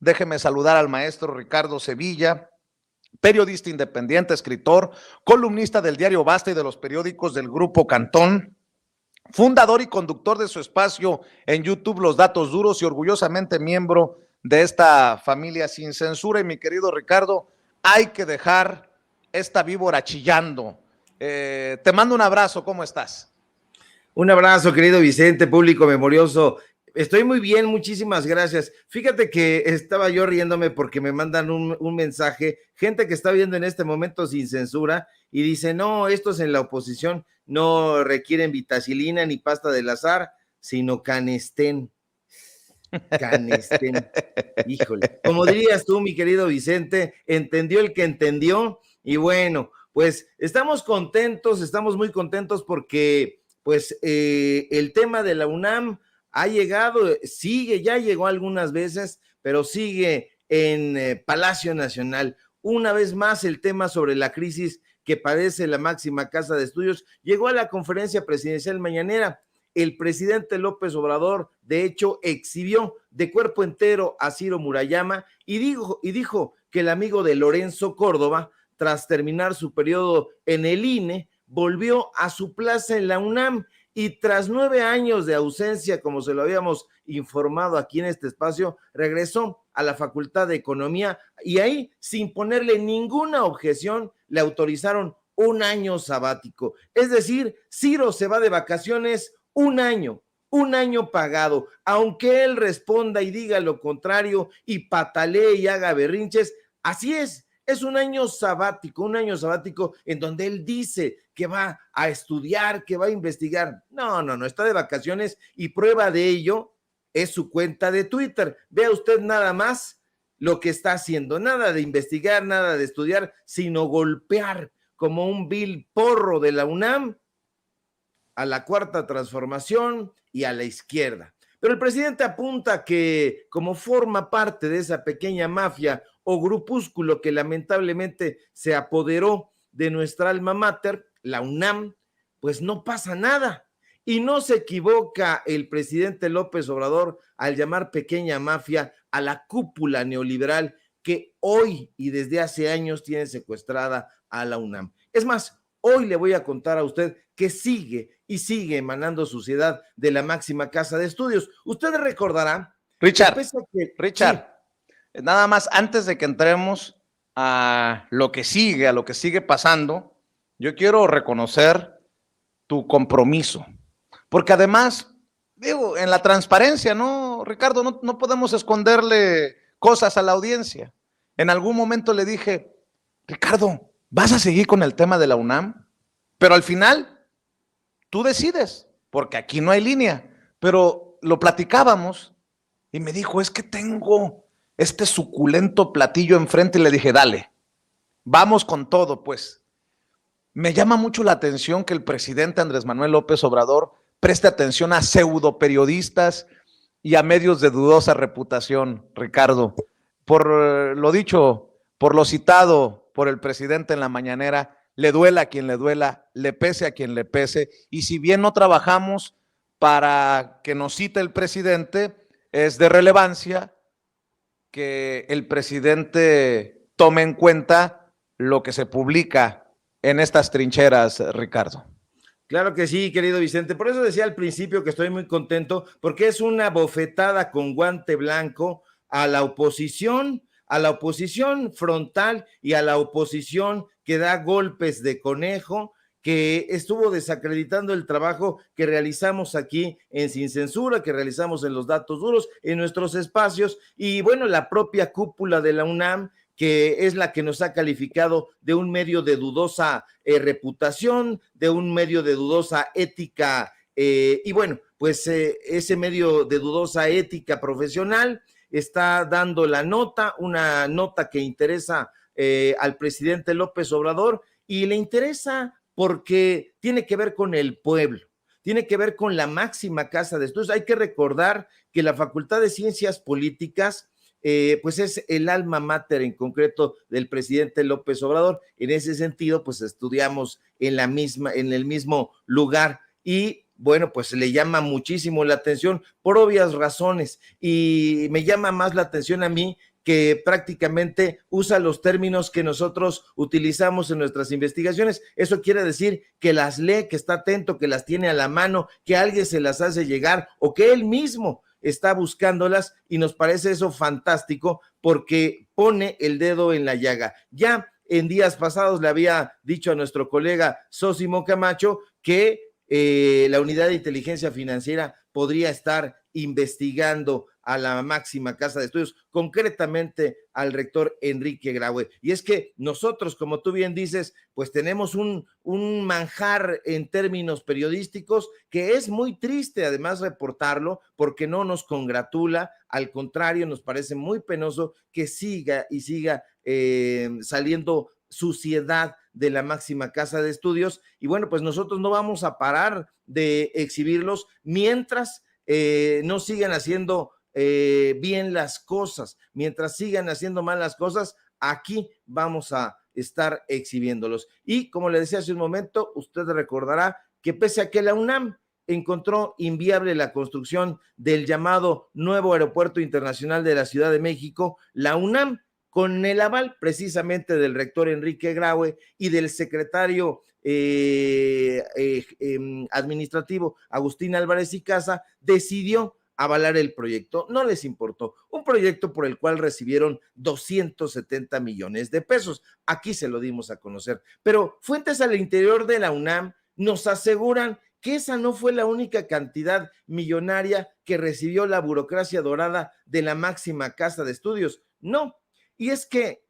Déjeme saludar al maestro Ricardo Sevilla, periodista independiente, escritor, columnista del diario Basta y de los periódicos del Grupo Cantón, fundador y conductor de su espacio en YouTube Los Datos Duros y orgullosamente miembro de esta familia sin censura. Y mi querido Ricardo, hay que dejar esta víbora chillando. Te mando un abrazo, ¿cómo estás? Un abrazo, querido Vicente, público memorioso. Estoy muy bien, muchísimas gracias. Fíjate que estaba yo riéndome porque me mandan un mensaje, gente que está viendo en este momento sin censura y dice, no, estos en la oposición no requieren vitacilina ni pasta del azar, sino canestén. Canestén. Híjole. Como dirías tú, mi querido Vicente, entendió el que entendió y bueno, pues estamos contentos, estamos muy contentos porque pues el tema de la UNAM ha llegado, sigue, ya llegó algunas veces, pero sigue en Palacio Nacional. Una vez más el tema sobre la crisis que padece la máxima casa de estudios llegó a la conferencia presidencial mañanera. El presidente López Obrador, de hecho, exhibió de cuerpo entero a Ciro Murayama y dijo que el amigo de Lorenzo Córdoba, tras terminar su periodo en el INE, volvió a su plaza en la UNAM y tras 9 años de ausencia, como se lo habíamos informado aquí en este espacio, regresó a la Facultad de Economía y ahí, sin ponerle ninguna objeción, le autorizaron un año sabático. Es decir, Ciro se va de vacaciones un año pagado, aunque él responda y diga lo contrario y patalee y haga berrinches, así es un año sabático en donde él dice que va a estudiar, que va a investigar. No, está de vacaciones y prueba de ello es su cuenta de Twitter. Vea usted nada más lo que está haciendo, nada de investigar, nada de estudiar, sino golpear como un vil porro de la UNAM a la Cuarta Transformación y a la izquierda. Pero el presidente apunta que como forma parte de esa pequeña mafia o grupúsculo que lamentablemente se apoderó de nuestra alma mater, la UNAM, pues no pasa nada. Y no se equivoca el presidente López Obrador al llamar pequeña mafia a la cúpula neoliberal que hoy y desde hace años tiene secuestrada a la UNAM. Es más, hoy le voy a contar a usted que sigue emanando suciedad de la máxima casa de estudios. Usted recordará, Richard, sí, nada más antes de que entremos a lo que sigue pasando, yo quiero reconocer tu compromiso, porque además, digo, en la transparencia, ¿no, Ricardo? No podemos esconderle cosas a la audiencia. En algún momento le dije, Ricardo, ¿vas a seguir con el tema de la UNAM? Pero al final tú decides, porque aquí no hay línea. Pero lo platicábamos y me dijo, es que tengo este suculento platillo enfrente y le dije, dale, vamos con todo, pues. Me llama mucho la atención que el presidente Andrés Manuel López Obrador preste atención a pseudo periodistas y a medios de dudosa reputación, Ricardo. Por lo dicho, por lo citado por el presidente en la mañanera, le duela a quien le duela, le pese a quien le pese, y si bien no trabajamos para que nos cite el presidente, es de relevancia que el presidente tome en cuenta lo que se publica en estas trincheras, Ricardo. Claro que sí, querido Vicente. Por eso decía al principio que estoy muy contento, porque es una bofetada con guante blanco a la oposición frontal y a la oposición que da golpes de conejo, que estuvo desacreditando el trabajo que realizamos aquí en Sin Censura, que realizamos en Los Datos Duros, en nuestros espacios, y bueno, la propia cúpula de la UNAM, que es la que nos ha calificado de un medio de dudosa reputación, de un medio de dudosa ética, y bueno, pues ese medio de dudosa ética profesional está dando la nota, una nota que interesa al presidente López Obrador, y le interesa porque tiene que ver con el pueblo, tiene que ver con la máxima casa de estudios. Hay que recordar que la Facultad de Ciencias Políticas pues es el alma mater en concreto del presidente López Obrador. En ese sentido, pues estudiamos en el mismo lugar y bueno, pues le llama muchísimo la atención por obvias razones, y me llama más la atención a mí que prácticamente usa los términos que nosotros utilizamos en nuestras investigaciones. Eso quiere decir que las lee, que está atento, que las tiene a la mano, que alguien se las hace llegar o que él mismo está buscándolas, y nos parece eso fantástico porque pone el dedo en la llaga. Ya en días pasados le había dicho a nuestro colega Sosimo Camacho que la unidad de inteligencia financiera podría estar investigando a la máxima casa de estudios, concretamente al rector Enrique Graue. Y es que nosotros, como tú bien dices, pues tenemos un manjar en términos periodísticos que es muy triste además reportarlo, porque no nos congratula, al contrario, nos parece muy penoso que siga y siga saliendo suciedad de la máxima casa de estudios. Y bueno, pues nosotros no vamos a parar de exhibirlos mientras no sigan haciendo bien las cosas, mientras sigan haciendo mal las cosas, aquí vamos a estar exhibiéndolos. Y como le decía hace un momento, usted recordará que pese a que la UNAM encontró inviable la construcción del llamado nuevo Aeropuerto Internacional de la Ciudad de México, la UNAM, con el aval precisamente del rector Enrique Graue y del secretario administrativo Agustín Álvarez y Casa, decidió avalar el proyecto. No les importó. Un proyecto por el cual recibieron 270 millones de pesos. Aquí se lo dimos a conocer. Pero fuentes al interior de la UNAM nos aseguran que esa no fue la única cantidad millonaria que recibió la burocracia dorada de la máxima casa de estudios. No. Y es que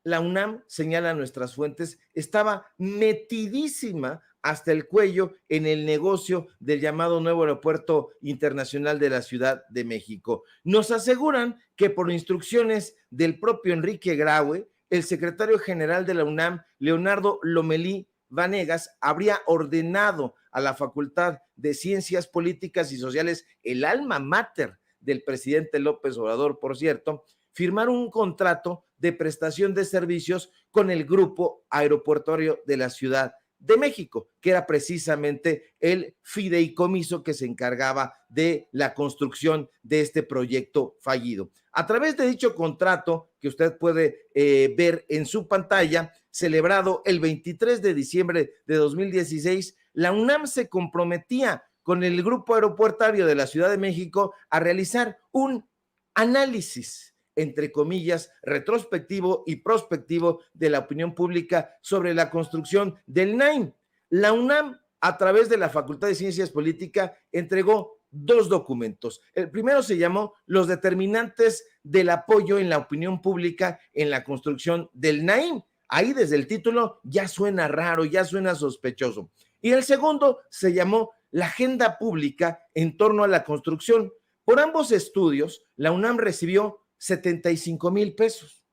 la UNAM, señalan nuestras fuentes, estaba metidísima hasta el cuello en el negocio del llamado nuevo Aeropuerto Internacional de la Ciudad de México. Nos aseguran que por instrucciones del propio Enrique Graue, el secretario general de la UNAM, Leonardo Lomelí Vanegas, habría ordenado a la Facultad de Ciencias Políticas y Sociales, el alma mater del presidente López Obrador, por cierto, firmar un contrato de prestación de servicios con el Grupo Aeroportuario de la Ciudad de México, que era precisamente el fideicomiso que se encargaba de la construcción de este proyecto fallido. A través de dicho contrato, que usted puede ver en su pantalla, celebrado el 23 de diciembre de 2016, la UNAM se comprometía con el Grupo Aeroportuario de la Ciudad de México a realizar un análisis, entre comillas, retrospectivo y prospectivo de la opinión pública sobre la construcción del NAIM. La UNAM, a través de la Facultad de Ciencias Políticas, entregó dos documentos. El primero se llamó Los determinantes del apoyo en la opinión pública en la construcción del NAIM. Ahí desde el título ya suena raro, ya suena sospechoso. Y el segundo se llamó La agenda pública en torno a la construcción. Por ambos estudios, la UNAM recibió 75 mil pesos.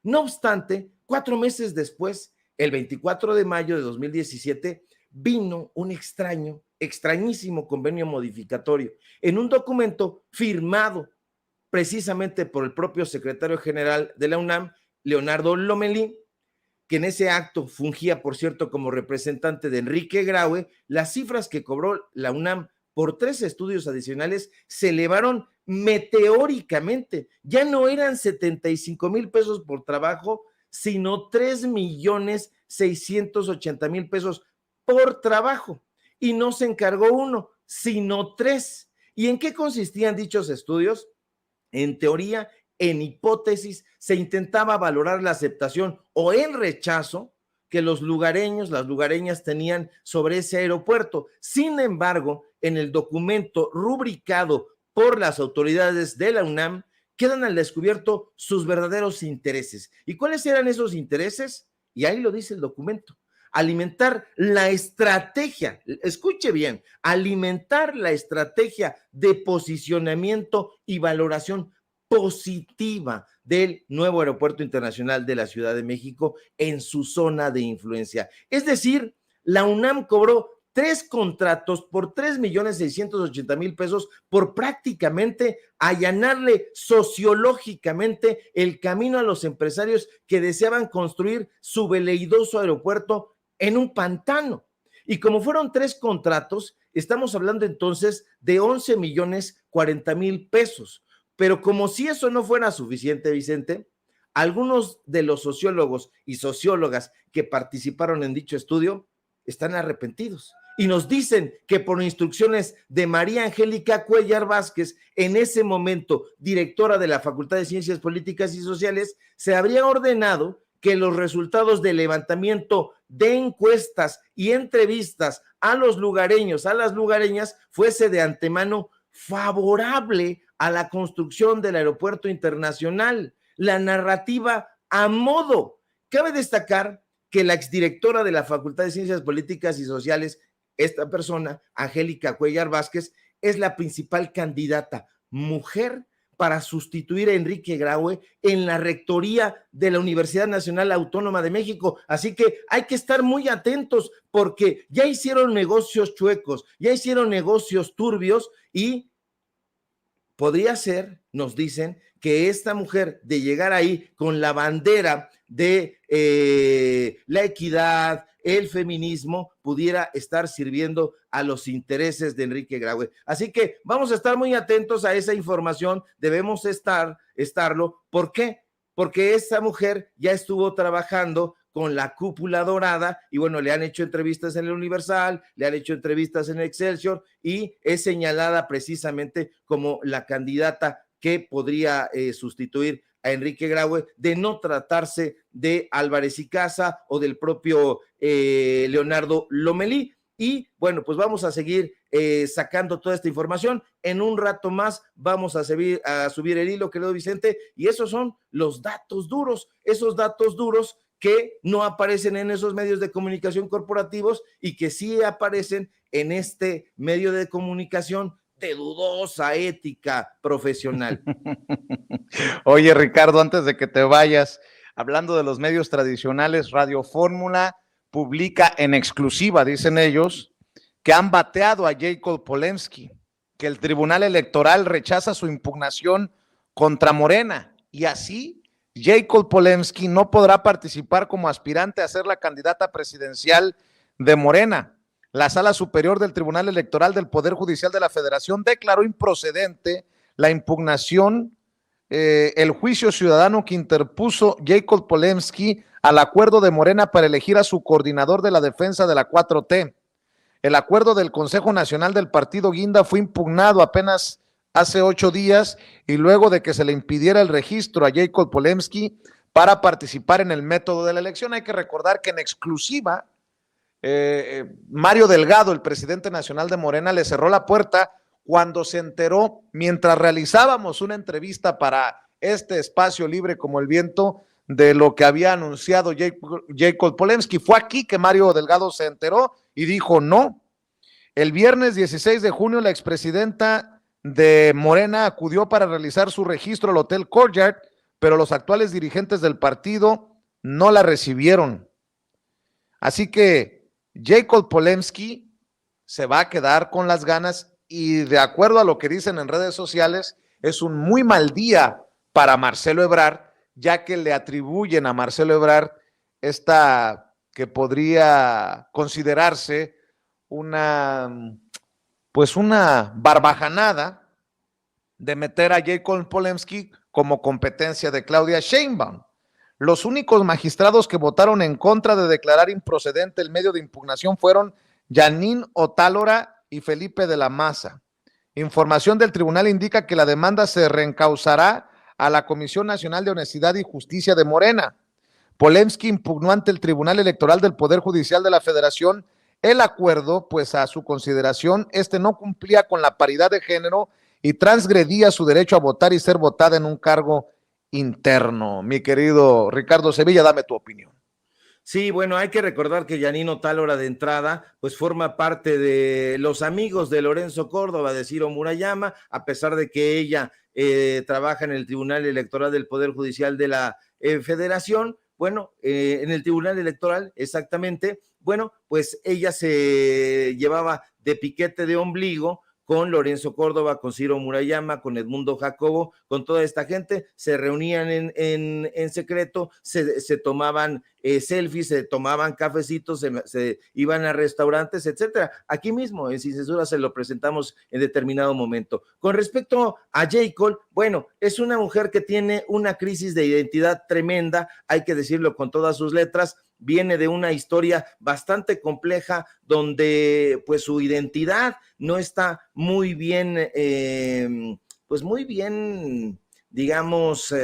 No obstante, 4 meses después, el 24 de mayo de 2017, vino un extrañísimo convenio modificatorio en un documento firmado precisamente por el propio secretario general de la UNAM, Leonardo Lomelí, que en ese acto fungía, por cierto, como representante de Enrique Graue. Las cifras que cobró la UNAM por 3 estudios adicionales se elevaron meteóricamente. Ya no eran 75 mil pesos por trabajo, sino 3,680,000 pesos por trabajo. Y no se encargó uno, sino 3. ¿Y en qué consistían dichos estudios? En teoría, en hipótesis, se intentaba valorar la aceptación o el rechazo que los lugareños, las lugareñas tenían sobre ese aeropuerto. Sin embargo, en el documento rubricado por las autoridades de la UNAM, quedan al descubierto sus verdaderos intereses. ¿Y cuáles eran esos intereses? Y ahí lo dice el documento: alimentar la estrategia, escuche bien, alimentar la estrategia de posicionamiento y valoración positiva del nuevo Aeropuerto Internacional de la Ciudad de México en su zona de influencia. Es decir, la UNAM cobró 3 contratos por 3,680,000 pesos por prácticamente allanarle sociológicamente el camino a los empresarios que deseaban construir su veleidoso aeropuerto en un pantano. Y como fueron 3 contratos, estamos hablando entonces de 11,040,000 pesos. Pero como si eso no fuera suficiente, Vicente, algunos de los sociólogos y sociólogas que participaron en dicho estudio están arrepentidos y nos dicen que por instrucciones de María Angélica Cuellar Vázquez, en ese momento directora de la Facultad de Ciencias Políticas y Sociales, se habría ordenado que los resultados del levantamiento de encuestas y entrevistas a los lugareños, a las lugareñas, fuese de antemano favorable a la construcción del aeropuerto internacional. La narrativa a modo. Cabe destacar que la exdirectora de la Facultad de Ciencias Políticas y Sociales, esta persona, Angélica Cuellar Vázquez, es la principal candidata mujer para sustituir a Enrique Graue en la rectoría de la Universidad Nacional Autónoma de México. Así que hay que estar muy atentos porque ya hicieron negocios chuecos, ya hicieron negocios turbios y podría ser, nos dicen, que esta mujer de llegar ahí con la bandera de la equidad, el feminismo, pudiera estar sirviendo a los intereses de Enrique Graue. Así que vamos a estar muy atentos a esa información, debemos estarlo. ¿Por qué? Porque esta mujer ya estuvo trabajando con la cúpula dorada y bueno, le han hecho entrevistas en el Universal, le han hecho entrevistas en Excelsior y es señalada precisamente como la candidata que podría sustituir a Enrique Graue, de no tratarse de Álvarez y Casa o del propio Leonardo Lomelí. Y bueno, pues vamos a seguir sacando toda esta información. En un rato más vamos a subir el hilo, querido Vicente, y esos son los datos duros, esos datos duros que no aparecen en esos medios de comunicación corporativos y que sí aparecen en este medio de comunicación de dudosa ética profesional. Oye, Ricardo, antes de que te vayas, hablando de los medios tradicionales, Radio Fórmula publica en exclusiva, dicen ellos, que han bateado a Jacob Polensky, que el Tribunal Electoral rechaza su impugnación contra Morena y así Jacob Polensky no podrá participar como aspirante a ser la candidata presidencial de Morena. La Sala Superior del Tribunal Electoral del Poder Judicial de la Federación declaró improcedente la impugnación, el juicio ciudadano que interpuso Jacob Polensky al acuerdo de Morena para elegir a su coordinador de la defensa de la 4T. El acuerdo del Consejo Nacional del Partido Guinda fue impugnado apenas hace 8 días y luego de que se le impidiera el registro a Jacob Polensky para participar en el método de la elección. Hay que recordar que en exclusiva Mario Delgado, el presidente nacional de Morena, le cerró la puerta cuando se enteró, mientras realizábamos una entrevista para este espacio libre como el viento, de lo que había anunciado Jacob Polensky. Fue aquí que Mario Delgado se enteró y dijo no. El viernes 16 de junio, la expresidenta de Morena acudió para realizar su registro al Hotel Courtyard, pero los actuales dirigentes del partido no la recibieron. Así que Jacob Polensky se va a quedar con las ganas y, de acuerdo a lo que dicen en redes sociales, es un muy mal día para Marcelo Ebrard, ya que le atribuyen a Marcelo Ebrard esta que podría considerarse una barbajanada de meter a Jacob Polensky como competencia de Claudia Sheinbaum. Los únicos magistrados que votaron en contra de declarar improcedente el medio de impugnación fueron Janine Otálora y Felipe de la Maza. Información del tribunal indica que la demanda se reencauzará a la Comisión Nacional de Honestidad y Justicia de Morena. Polensky impugnó ante el Tribunal Electoral del Poder Judicial de la Federación el acuerdo, pues a su consideración, no cumplía con la paridad de género y transgredía su derecho a votar y ser votada en un cargo interno. Mi querido Ricardo Sevilla, dame tu opinión. Sí, bueno, hay que recordar que Janine Otálora, de entrada, pues forma parte de los amigos de Lorenzo Córdoba, de Ciro Murayama, a pesar de que ella trabaja en el Tribunal Electoral del Poder Judicial de la Federación. Bueno, en el Tribunal Electoral, exactamente, bueno, pues ella se llevaba de piquete de ombligo con Lorenzo Córdoba, con Ciro Murayama, con Edmundo Jacobo, con toda esta gente, se reunían en secreto, se tomaban selfies, se tomaban cafecitos, se iban a restaurantes, etcétera. Aquí mismo, en Sin Censura, se lo presentamos en determinado momento. Con respecto a J. Cole, bueno, es una mujer que tiene una crisis de identidad tremenda, hay que decirlo con todas sus letras. Viene de una historia bastante compleja donde pues su identidad no está muy bien, pues muy bien, digamos,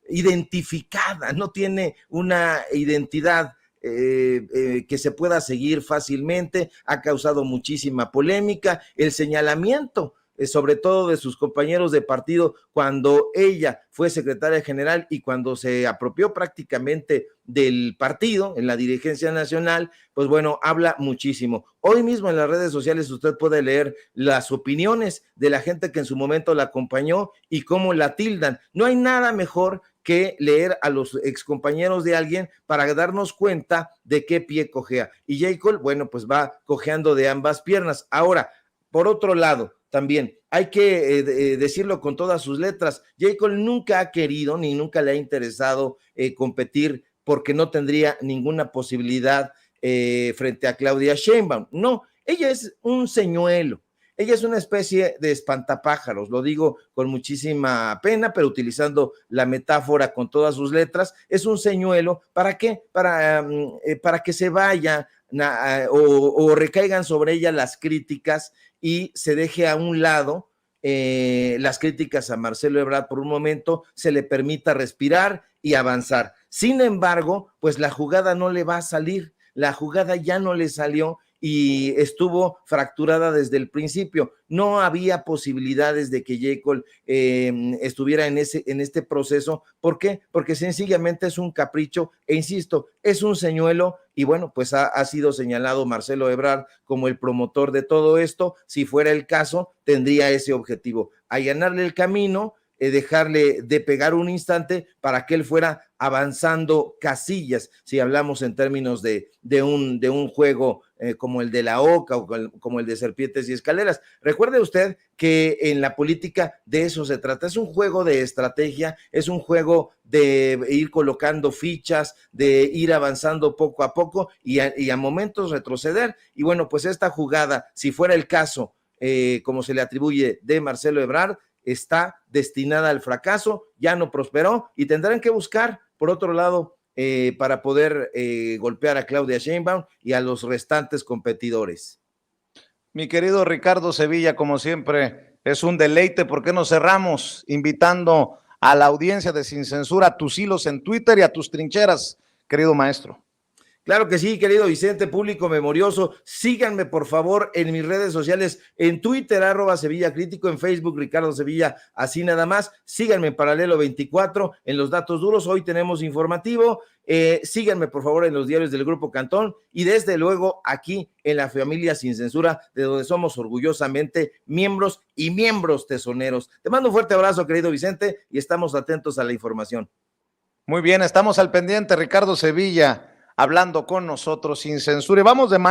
identificada, no tiene una identidad que se pueda seguir fácilmente, ha causado muchísima polémica, el señalamiento sobre todo de sus compañeros de partido cuando ella fue secretaria general y cuando se apropió prácticamente del partido en la dirigencia nacional, pues bueno, habla muchísimo. Hoy mismo en las redes sociales usted puede leer las opiniones de la gente que en su momento la acompañó y cómo la tildan. No hay nada mejor que leer a los excompañeros de alguien para darnos cuenta de qué pie cojea. Y J. Cole, bueno, pues va cojeando de ambas piernas. Ahora, por otro lado, también hay que decirlo con todas sus letras, J. Cole nunca ha querido ni nunca le ha interesado competir porque no tendría ninguna posibilidad frente a Claudia Sheinbaum. No, ella es un señuelo. Ella es una especie de espantapájaros, lo digo con muchísima pena, pero utilizando la metáfora con todas sus letras, es un señuelo, ¿para qué? Para que se vaya o recaigan sobre ella las críticas y se deje a un lado las críticas a Marcelo Ebrard por un momento, se le permita respirar y avanzar. Sin embargo, pues la jugada no le va a salir, la jugada ya no le salió y estuvo fracturada desde el principio. No había posibilidades de que J. Cole estuviera en este proceso. ¿Por qué? Porque sencillamente es un capricho e insisto, es un señuelo y bueno, pues ha sido señalado Marcelo Ebrard como el promotor de todo esto. Si fuera el caso, tendría ese objetivo, allanarle el camino, dejarle de pegar un instante para que él fuera avanzando casillas, si hablamos en términos de un juego como el de la Oca o como el de Serpientes y Escaleras. Recuerde usted que en la política de eso se trata, es un juego de estrategia, es un juego de ir colocando fichas, de ir avanzando poco a poco y a momentos retroceder. Y bueno, pues esta jugada, si fuera el caso, como se le atribuye de Marcelo Ebrard, está destinada al fracaso, ya no prosperó y tendrán que buscar, por otro lado, para poder golpear a Claudia Sheinbaum y a los restantes competidores. Mi querido Ricardo Sevilla, como siempre, es un deleite. ¿Por qué no cerramos invitando a la audiencia de Sin Censura a tus hilos en Twitter y a tus trincheras, querido maestro? Claro que sí, querido Vicente, público memorioso, síganme por favor en mis redes sociales, en Twitter, @Sevilla Crítico, en Facebook, Ricardo Sevilla, así nada más, síganme en Paralelo 24, en los datos duros, hoy tenemos informativo, síganme por favor en los diarios del Grupo Cantón y desde luego aquí en la familia Sin Censura, de donde somos orgullosamente miembros y miembros tesoneros. Te mando un fuerte abrazo, querido Vicente, y estamos atentos a la información. Muy bien, estamos al pendiente, Ricardo Sevilla, hablando con nosotros Sin Censura. Y vamos de